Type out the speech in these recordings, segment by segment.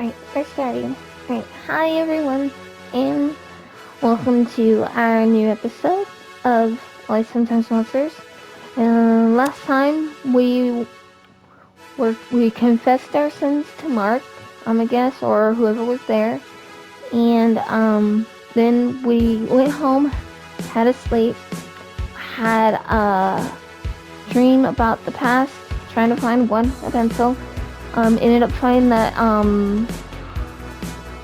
Alright, we're starting. Alright, hi everyone, and welcome to our new episode of Why Sometimes Monsters. Last time we confessed our sins to Mark, I guess, or whoever was there, and then we went home, had a sleep, had a dream about the past, trying to find a pencil. Ended up finding that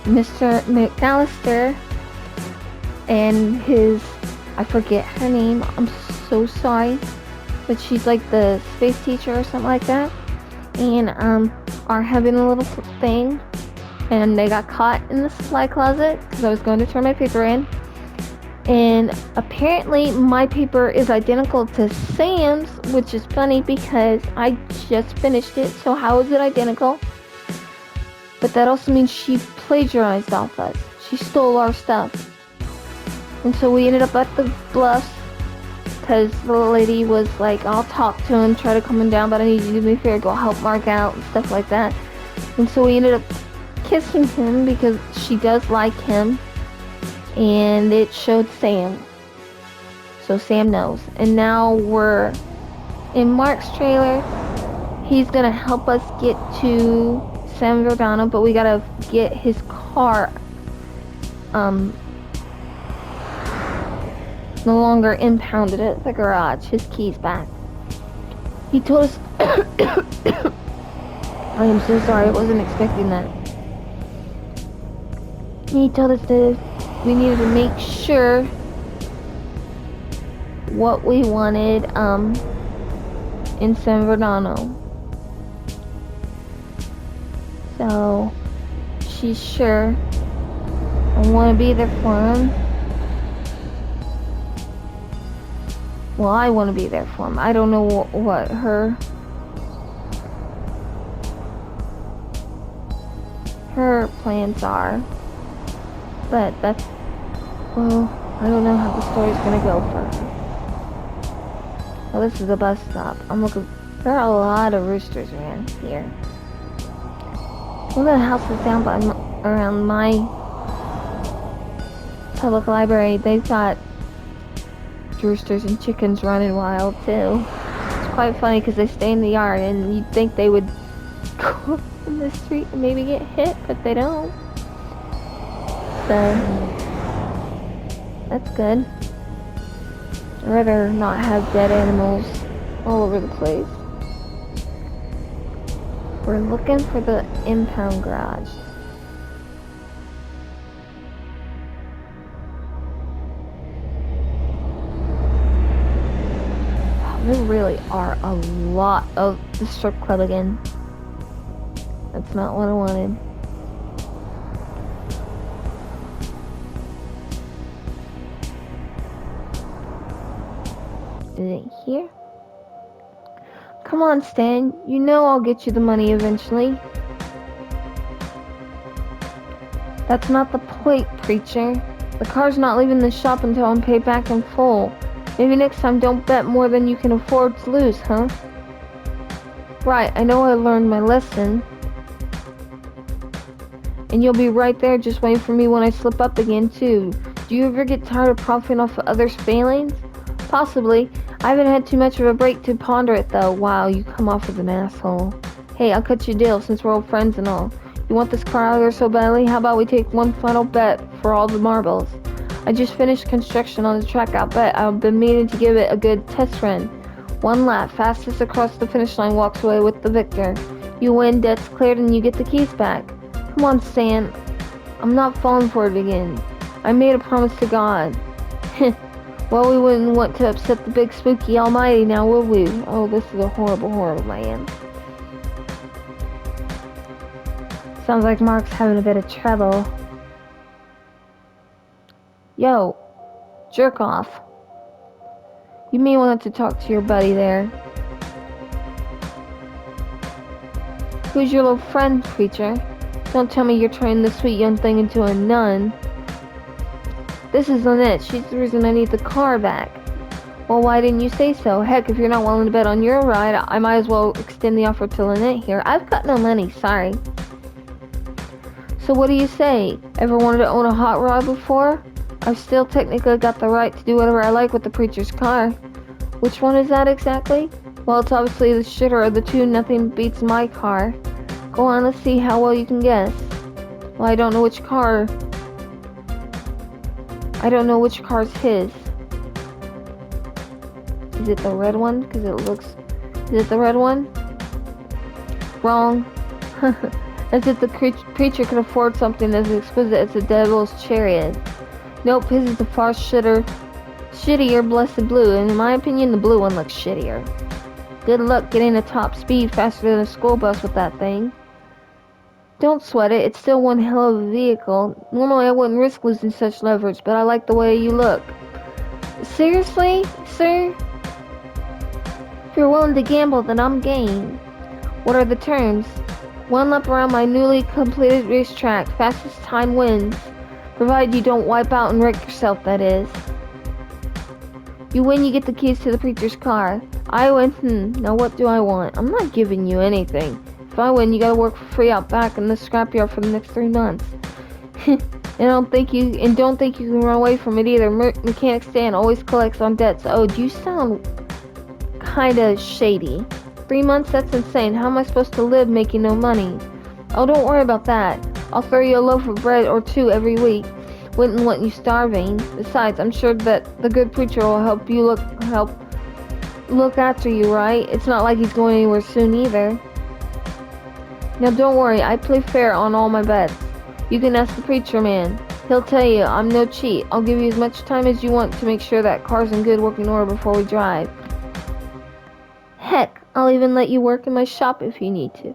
Mr. McAllister and his, I forget her name, I'm so sorry, but she's like the space teacher or something like that, and are having a little thing, and they got caught in the supply closet because I was going to turn my paper in, and apparently my paper is identical to Sam's, which is funny because I just finished it, so how is it identical? But that also means she plagiarized off us. She stole our stuff. And so we ended up at the Bluffs because the lady was like, I'll talk to him, try to calm him down, but I need you to do me a favor, go help Mark out and stuff like that. And so we ended up kissing him because she does like him. And it showed Sam. So Sam knows. And now we're in Mark's trailer. He's gonna help us get to San Verdano, but we gotta get his car no longer impounded at the garage. His keys back. He told us I am so sorry, I wasn't expecting that. He told us that we needed to make sure what we wanted in San Verdano. So she's sure I want to be there for him. Well, I want to be there for him. I don't know what her plans are, but that's, well, I don't know how the story's gonna go for her. Well, this is a bus stop. I'm looking. There are a lot of roosters around here. One of the houses down by around my public library, they've got roosters and chickens running wild too. It's quite funny because they stay in the yard, and you'd think they would go in the street and maybe get hit, but they don't. So that's good. I'd rather not have dead animals all over the place. We're looking for the impound garage. There really are a lot of the strip club again. That's not what I wanted. Is it here? Come on, Stan. You know I'll get you the money eventually. That's not the point, preacher. The car's not leaving the shop until I'm paid back in full. Maybe next time don't bet more than you can afford to lose, huh? Right, I know I learned my lesson. And you'll be right there just waiting for me when I slip up again, too. Do you ever get tired of profiting off of others' failings? Possibly. I haven't had too much of a break to ponder it, though. Wow, you come off as an asshole. Hey, I'll cut you a deal since we're old friends and all. You want this car out of here so badly? How about we take one final bet for all the marbles? I just finished construction on the track. I'll bet. I've been meaning to give it a good test run. One lap. Fastest across the finish line walks away with the victor. You win, debt's cleared, and you get the keys back. Come on, Stan. I'm not falling for it again. I made a promise to God. Well, we wouldn't want to upset the big spooky almighty now, would we? Oh, this is a horrible, horrible man. Sounds like Mark's having a bit of trouble. Yo, jerk off. You may want to talk to your buddy there. Who's your little friend, preacher? Don't tell me you're turning this sweet young thing into a nun. This is Lynette. She's the reason I need the car back. Well, why didn't you say so? Heck, if you're not willing to bet on your ride, I might as well extend the offer to Lynette here. I've got no money, sorry. So what do you say? Ever wanted to own a hot rod before? I've still technically got the right to do whatever I like with the preacher's car. Which one is that exactly? Well, it's obviously the shitter of the two. Nothing beats my car. Go on, let's see how well you can guess. Well, I don't know which car. I don't know which car's his. Is it the red one? Because it looks... Is it the red one? Wrong. As if the preacher could afford something as exquisite as the devil's chariot. Nope, his is the far shittier blessed blue, and in my opinion the blue one looks shittier. Good luck getting a top speed faster than a school bus with that thing. Don't sweat it, it's still one hell of a vehicle. Normally I wouldn't risk losing such leverage, but I like the way you look. Seriously, sir? If you're willing to gamble, then I'm game. What are the terms? 1 lap around my newly completed racetrack. Fastest time wins. Provided you don't wipe out and wreck yourself, that is. You win, you get the keys to the preacher's car. I win, now what do I want? I'm not giving you anything. If I win, you gotta work for free out back in the scrapyard for the next 3 months. And don't think you can run away from it either. Mechanic Stan always collects on debts owed. You sound kinda shady. 3 months? That's insane. How am I supposed to live making no money? Oh, don't worry about that. I'll throw you a loaf of bread or 2 every week. Wouldn't want you starving. Besides, I'm sure that the good preacher will help look after you, right? It's not like he's going anywhere soon either. Now don't worry, I play fair on all my bets. You can ask the preacher man. He'll tell you I'm no cheat. I'll give you as much time as you want to make sure that car's in good working order before we drive. Heck, I'll even let you work in my shop if you need to.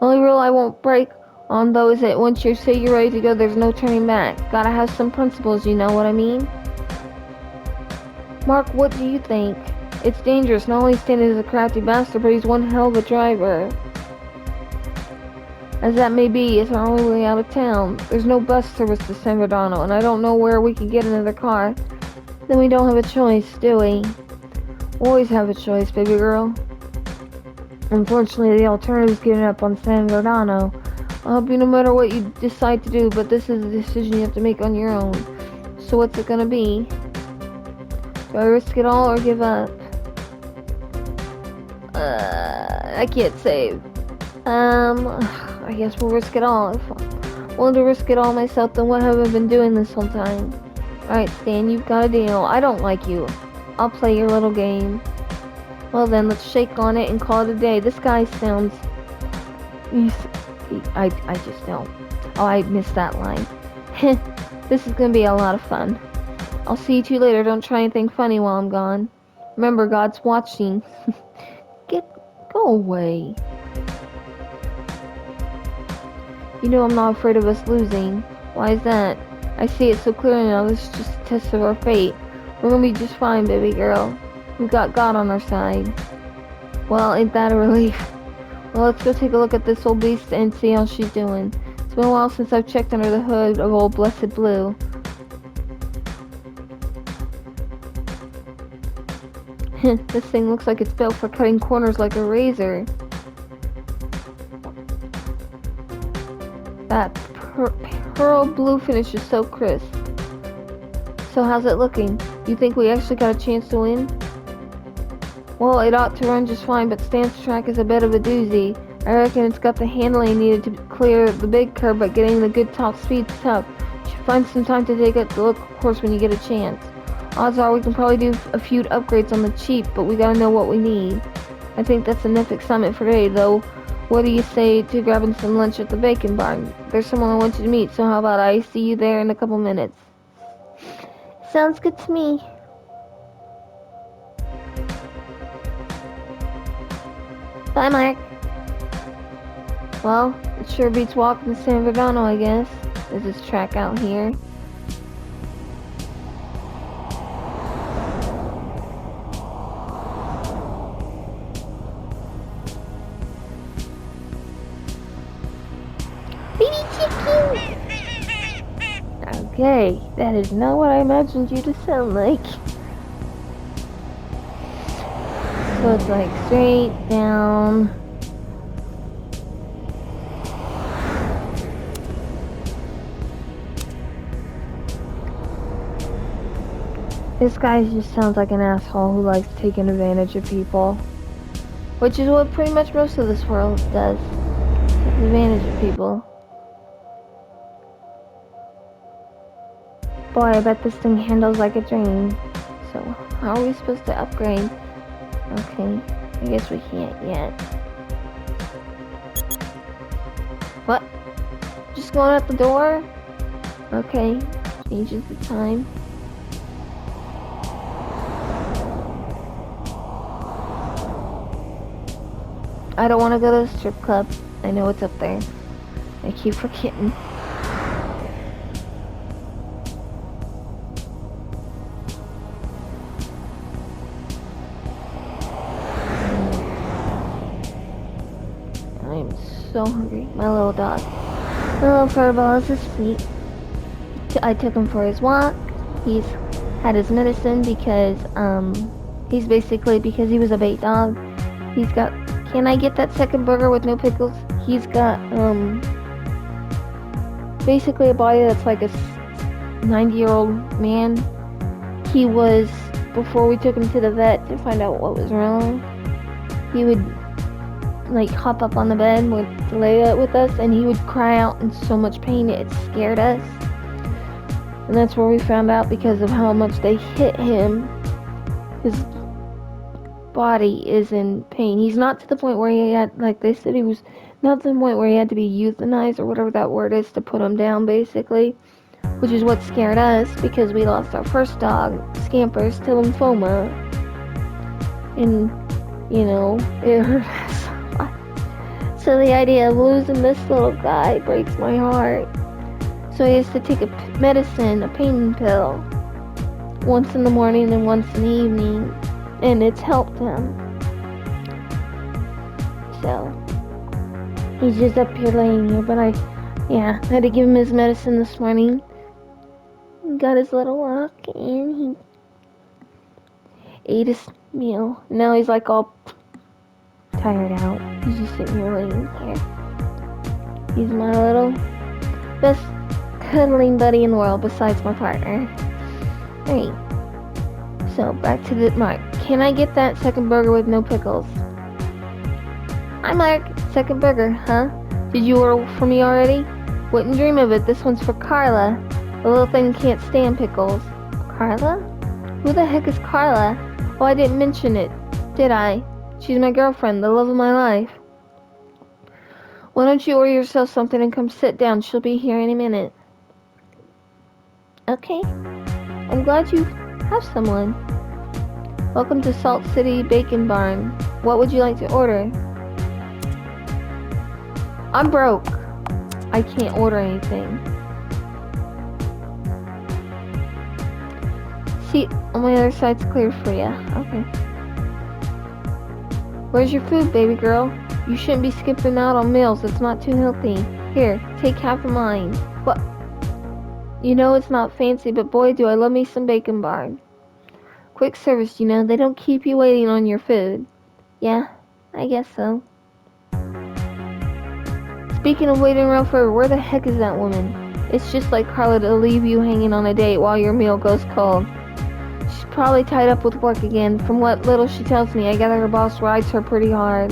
Only rule I won't break on though is that once you say you're ready to go, there's no turning back. Gotta have some principles, you know what I mean? Mark, what do you think? It's dangerous. Not only Stan is a crafty bastard, but he's one hell of a driver. As that may be, it's our only way out of town. There's no bus service to San Bernardino, and I don't know where we could get another car. Then we don't have a choice, do we? Always have a choice, baby girl. Unfortunately, the alternative is giving up on San Bernardino. I'll help you no matter what you decide to do, but this is a decision you have to make on your own. So what's it gonna be? Do I risk it all or give up? I can't save. I guess we'll risk it all. If I'm willing to risk it all myself, then what have I been doing this whole time? Alright, Stan, you've got a deal. I don't like you. I'll play your little game. Well then, let's shake on it and call it a day. This guy sounds... I just don't. Oh, I missed that line. This is gonna be a lot of fun. I'll see you two later. Don't try anything funny while I'm gone. Remember, God's watching. Go away. You know I'm not afraid of us losing. Why is that? I see it so clearly now. This is just a test of our fate. We're gonna be just fine, baby girl. We've got God on our side. Well, ain't that a relief? Well, let's go take a look at this old beast and see how she's doing. It's been a while since I've checked under the hood of old Blessed Blue. This thing looks like it's built for cutting corners like a razor. That pearl blue finish is so crisp. So how's it looking? You think we actually got a chance to win? Well, it ought to run just fine, but Stan's track is a bit of a doozy. I reckon it's got the handling needed to clear the big curve, but getting the good top speed's tough. You should find some time to take a look, of course, when you get a chance. Odds are we can probably do a few upgrades on the cheap, but we gotta know what we need. I think that's enough excitement for today, though. What do you say to grabbing some lunch at the Bacon Barn? There's someone I want you to meet, so how about I see you there in a couple minutes? Sounds good to me. Bye, Mark. Well, it sure beats walking to San Bernardino, I guess. There's this track out here. Baby chicken! Okay, that is not what I imagined you to sound like. So it's like straight down. This guy just sounds like an asshole who likes taking advantage of people. Which is what pretty much most of this world does. Take advantage of people. Boy, I bet this thing handles like a dream. So, how are we supposed to upgrade? Okay, I guess we can't yet. What? Just going out the door? Okay, changes the time. I don't want to go to the strip club. I know it's up there. I keep forgetting. I'm so hungry. My little dog. My little furball is asleep. I took him for his walk. He's had his medicine because, because he was a bait dog. He's got, can I get that second burger with no pickles? He's got, basically a body that's like a 90-year-old man. He was, before we took him to the vet to find out what was wrong, he would like hop up on the bed, would lay it with us, and he would cry out in so much pain it scared us. And that's where we found out, because of how much they hit him, his body is in pain. He's not to the point where he had, like they said, he was not to the point where he had to be euthanized or whatever that word is to put him down, basically. Which is what scared us, because we lost our first dog, Scampers, to lymphoma. And, you know, it hurt us a lot. So the idea of losing this little guy breaks my heart. So he has to take a medicine, a pain pill, once in the morning and once in the evening, and it's helped him. So he's just up here laying here, but I had to give him his medicine this morning. He got his little walk, and he ate his meal. Now he's like all tired out. He's just sitting here laying here. He's my little best cuddling buddy in the world besides my partner. Alright. So back to the Mark. Can I get that second burger with no pickles? Hi Mark, second burger, huh? Did you order for me already? Wouldn't dream of it. This one's for Carla. The little thing can't stand pickles. Carla? Who the heck is Carla? Oh, I didn't mention it, did I? She's my girlfriend, the love of my life. Why don't you order yourself something and come sit down? She'll be here any minute. Okay. I'm glad you have someone. Welcome to Salt City Bacon Barn. What would you like to order? I'm broke. I can't order anything. Seat on my other side's clear for you. Okay. Where's your food, baby girl? You shouldn't be skipping out on meals. It's not too healthy. Here, take half of mine. What? You know it's not fancy, but boy, do I love me some Bacon Barn. Quick service, you know. They don't keep you waiting on your food. Yeah, I guess so. Speaking of waiting around for her, where the heck is that woman? It's just like Carla to leave you hanging on a date while your meal goes cold. She's probably tied up with work again. From what little she tells me, I gather her boss rides her pretty hard.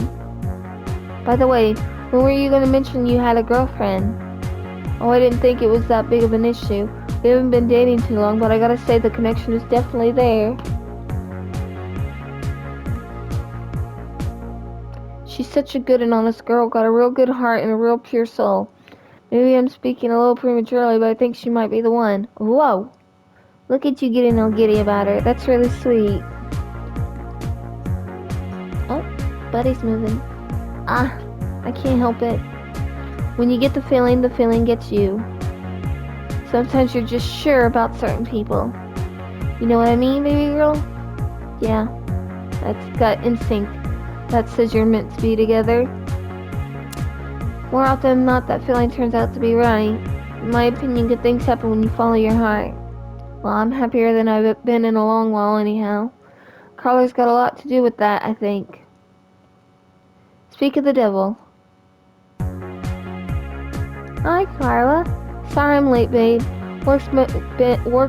By the way, when were you going to mention you had a girlfriend? Oh, I didn't think it was that big of an issue. We haven't been dating too long, but I gotta say the connection is definitely there. She's such a good and honest girl, got a real good heart and a real pure soul. Maybe I'm speaking a little prematurely, but I think she might be the one. Whoa! Look at you getting all giddy about her. That's really sweet. Oh, Buddy's moving. Ah, I can't help it. When you get the feeling gets you. Sometimes you're just sure about certain people. You know what I mean, baby girl? Yeah, that's gut instinct. That says you're meant to be together. More often than not, that feeling turns out to be right. In my opinion, good things happen when you follow your heart. Well, I'm happier than I've been in a long while anyhow. Carla's got a lot to do with that, I think. Speak of the devil. Hi, Carla. Sorry I'm late, babe. Work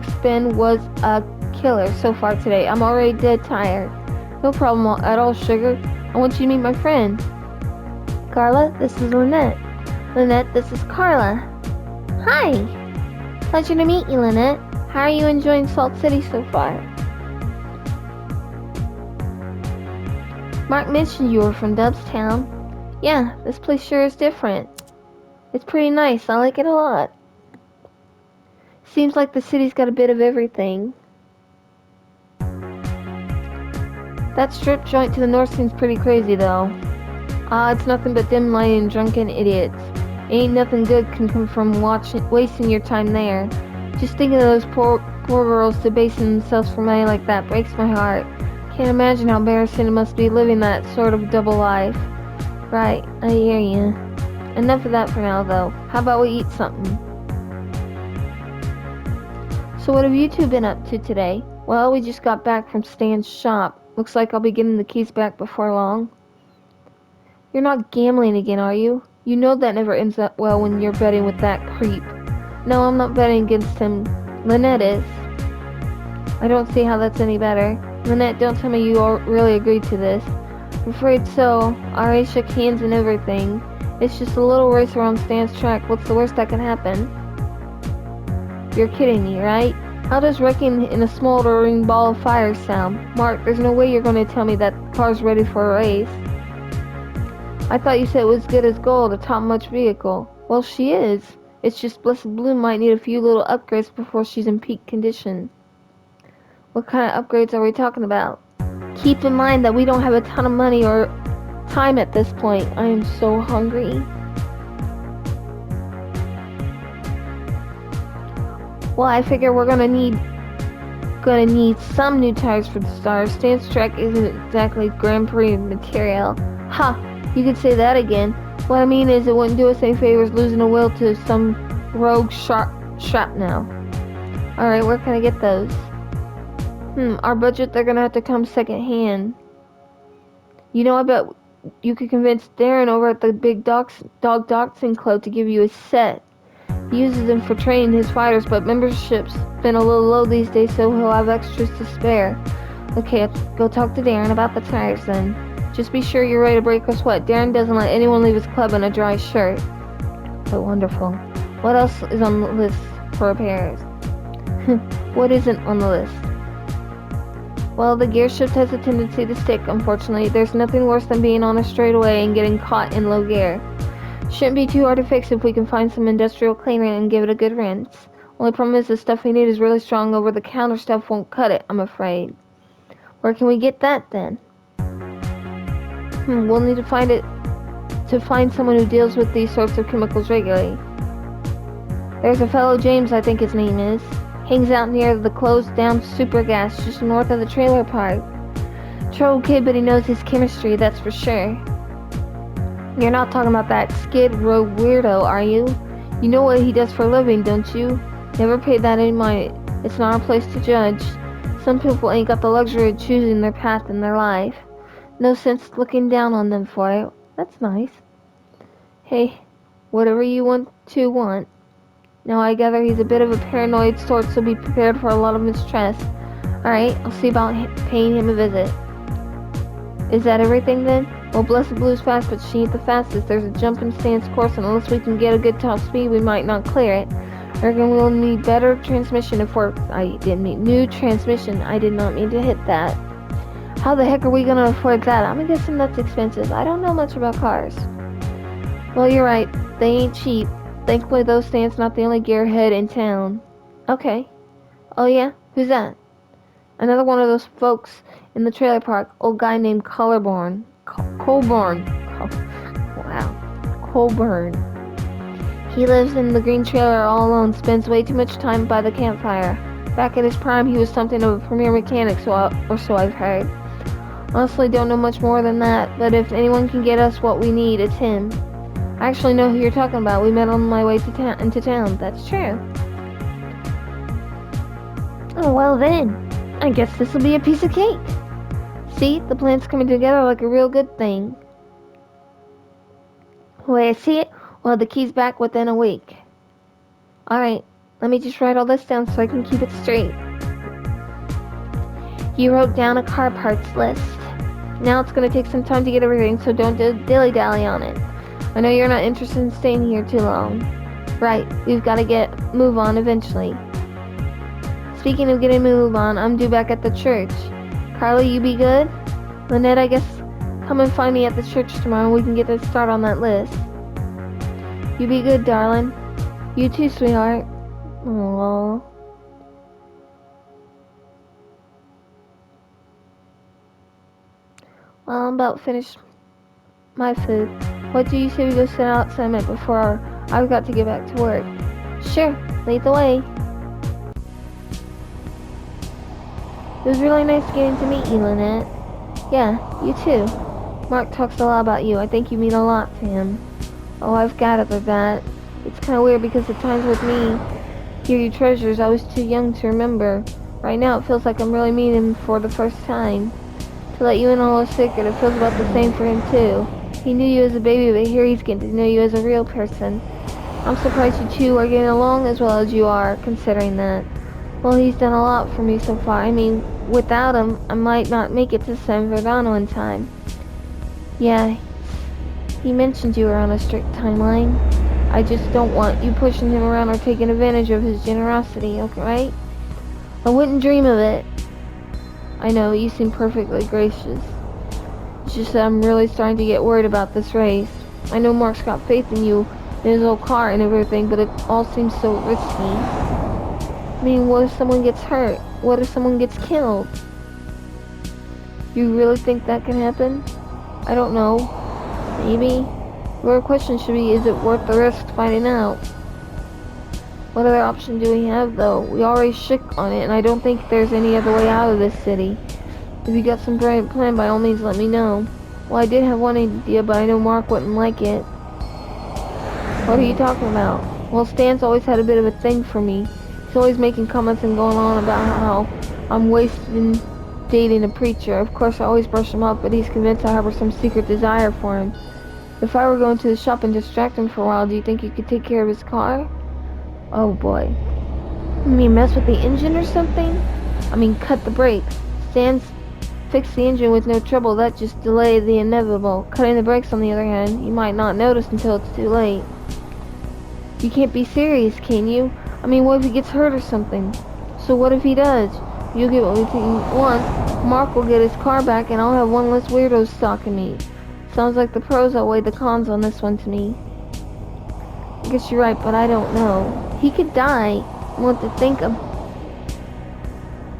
spin was a killer so far today. I'm already dead tired. No problem at all, sugar. I want you to meet my friend. Carla, this is Lynette. Lynette, this is Carla. Hi! Pleasure to meet you, Lynette. How are you enjoying Salt City so far? Mark mentioned you were from Dubstown. Yeah, this place sure is different. It's pretty nice. I like it a lot. Seems like the city's got a bit of everything. That strip joint to the north seems pretty crazy, though. It's nothing but dim lighting and drunken idiots. Ain't nothing good can come from wasting your time there. Just thinking of those poor girls debasing themselves for money like that breaks my heart. Can't imagine how embarrassing it must be living that sort of double life. Right, I hear you. Enough of that for now, though. How about we eat something? So what have you two been up to today? Well, we just got back from Stan's shop. Looks like I'll be getting the keys back before long. You're not gambling again, are you? You know that never ends up well when you're betting with that creep. No, I'm not betting against him. Lynette is. I don't see how that's any better. Lynette, don't tell me you all really agreed to this. I'm afraid so. I already shook hands and everything. It's just a little race around Stan's track. What's the worst that can happen? You're kidding me, right? How does wrecking in a smoldering ball of fire sound? Mark, there's no way you're going to tell me that the car's ready for a race. I thought you said it was good as gold, a top-notch vehicle. Well, she is. It's just Blessed Blue might need a few little upgrades before she's in peak condition. What kind of upgrades are we talking about? Keep in mind that we don't have a ton of money or time at this point. I am so hungry. Well, I figure we're gonna need some new tires for the stars. Stan's track isn't exactly Grand Prix material. Ha! You could say that again. What I mean is it wouldn't do us any favors losing a wheel to some rogue shrapnel. Alright, where can I get those? Our budget, they're gonna have to come second hand. You know, I bet you could convince Darren over at the Big Dog Dachshund Club to give you a set. He uses them for training his fighters, but membership's been a little low these days, so he'll have extras to spare. Okay, let's go talk to Darren about the tires then. Just be sure you're ready to break a sweat. Darren doesn't let anyone leave his club in a dry shirt. Oh, wonderful. What else is on the list for repairs? What isn't on the list? Well, the gear shift has a tendency to stick, unfortunately. There's nothing worse than being on a straightaway and getting caught in low gear. Shouldn't be too hard to fix if we can find some industrial cleaner and give it a good rinse. Only problem is the stuff we need is really strong. Over-the-counter stuff won't cut it, I'm afraid. Where can we get that then? We'll need to find someone who deals with these sorts of chemicals regularly. There's a fellow, James, I think his name is. Hangs out near the closed-down super gas just north of the trailer park. Trouble kid, but he knows his chemistry, that's for sure. You're not talking about that Skid Row weirdo, are you? You know what he does for a living, don't you? Never paid that any mind. It's not our place to judge. Some people ain't got the luxury of choosing their path in their life. No sense looking down on them for it. That's nice. Hey, whatever you want. Now I gather he's a bit of a paranoid sort, so be prepared for a lot of mistrust. Alright, I'll see about paying him a visit. Is that everything then? Well, Blessed Blue's fast, but she ain't the fastest. There's a jump in Stan's course, and unless we can get a good top speed, we might not clear it. I reckon we'll need better transmission if we're... new transmission. I did not mean to hit that. How the heck are we gonna afford that? I'm guessing that's expensive. I don't know much about cars. Well, you're right. They ain't cheap. Thankfully, though, Stan's not the only gearhead in town. Okay. Oh, yeah? Who's that? Another one of those folks in the trailer park. Old guy named Colburn. Colburn. Wow. Colburn. He lives in the green trailer all alone. Spends way too much time by the campfire. Back in his prime, he was something of a premier mechanic, or so I've heard. Honestly, don't know much more than that, but if anyone can get us what we need, it's him. I actually know who you're talking about. We met on my way into town. That's true. Oh, well then. I guess this will be a piece of cake. See, the plan's coming together like a real good thing. The way I see it, we'll have the keys back within a week. Alright, let me just write all this down so I can keep it straight. You wrote down a car parts list. Now it's gonna take some time to get everything, so don't dilly-dally on it. I know you're not interested in staying here too long. Right, we've gotta move on eventually. Speaking of getting move on, I'm due back at the church. Carly, you be good? Lynette, I guess come and find me at the church tomorrow and we can get a start on that list. You be good, darling. You too, sweetheart. Aww. Well, I'm about finished my food. What do you say we go sit outside a minute before I've got to get back to work? Sure, lead the way. It was really nice getting to meet you, Lynette. Yeah, you too. Mark talks a lot about you. I think you mean a lot to him. Oh, I've gathered that. It's kind of weird because the times with me, Here You Treasures, I was too young to remember. Right now it feels like I'm really meeting him for the first time. To let you in on a little secret, it feels about the same for him too. He knew you as a baby, but here he's getting to know you as a real person. I'm surprised you two are getting along as well as you are, considering that. Well, he's done a lot for me so far. I mean, without him, I might not make it to San Verdano in time. Yeah, he mentioned you were on a strict timeline. I just don't want you pushing him around or taking advantage of his generosity, okay, right? I wouldn't dream of it. I know, you seem perfectly gracious. It's just that I'm really starting to get worried about this race. I know Mark's got faith in you, in his old car and everything, but it all seems so risky. I mean, what if someone gets hurt? What if someone gets killed? You really think that can happen? I don't know. Maybe. The real question should be, is it worth the risk finding out? What other option do we have, though? We already shook on it, and I don't think there's any other way out of this city. If you got some brilliant plan, by all means let me know. Well, I did have one idea, but I know Mark wouldn't like it. What are you talking about? Well, Stan's always had a bit of a thing for me. He's always making comments and going on about how I'm wasting dating a preacher. Of course, I always brush him up, but he's convinced I harbor some secret desire for him. If I were going to the shop and distract him for a while, do you think you could take care of his car? Oh boy. You mean mess with the engine or something? I mean cut the brakes. Stan's fixed the engine with no trouble. That just delayed the inevitable. Cutting the brakes, on the other hand, you might not notice until it's too late. You can't be serious, can you? I mean, what if he gets hurt or something? So what if he does? You'll get what we want. Mark will get his car back and I'll have one less weirdo stalking me. Sounds like the pros outweigh the cons on this one to me. I guess you're right, but I don't know. He could die. I want to think of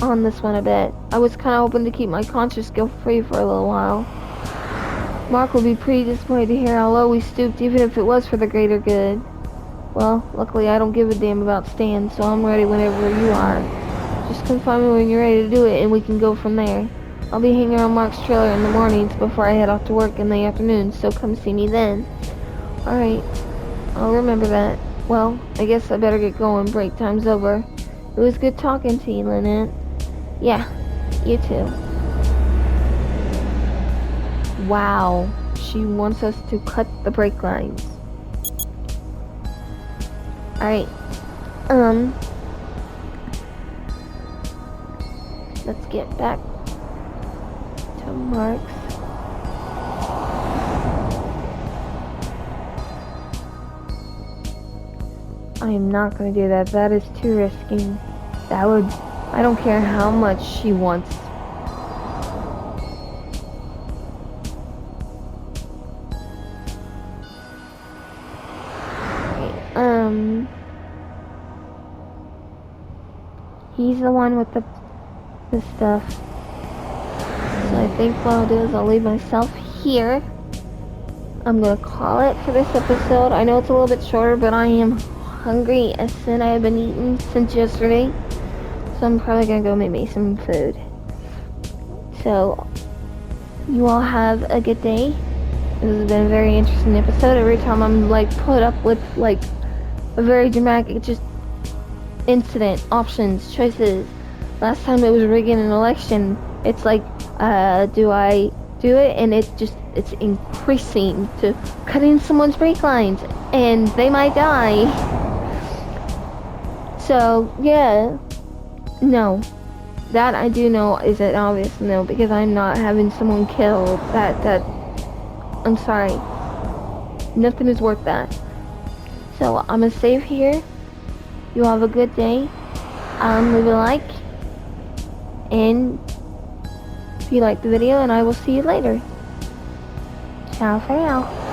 on this one a bit. I was kind of hoping to keep my conscience guilt-free for a little while. Mark will be pretty disappointed to hear how low we stooped, even if it was for the greater good. Well, luckily I don't give a damn about Stan, so I'm ready whenever you are. Just come find me when you're ready to do it, and we can go from there. I'll be hanging around Mark's trailer in the mornings before I head off to work in the afternoon, so come see me then. Alright, I'll remember that. Well, I guess I better get going. Break time's over. It was good talking to you, Lynette. Yeah, you too. Wow, she wants us to cut the brake lines. Alright, let's get back to Mark's. I am not going to do that. That is too risky. I don't care how much she wants. He's the one with the stuff. So I think what I'll do is I'll leave myself here. I'm gonna call it for this episode. I know it's a little bit shorter, but I am hungry as sin. I have been eating since yesterday. So I'm probably gonna go make me some food. So you all have a good day. This has been a very interesting episode. Every time I'm like put up with like a very dramatic just incident, options, choices. Last time it was rigging an election. It's like, do I do it? And it's increasing to cutting someone's brake lines and they might die. So yeah, no, That I do know is an obvious no, because I'm not having someone killed. I'm sorry. Nothing is worth that. So I'm gonna save here. You have a good day. Leave a like. And if you liked the video, and I will see you later. Ciao for now.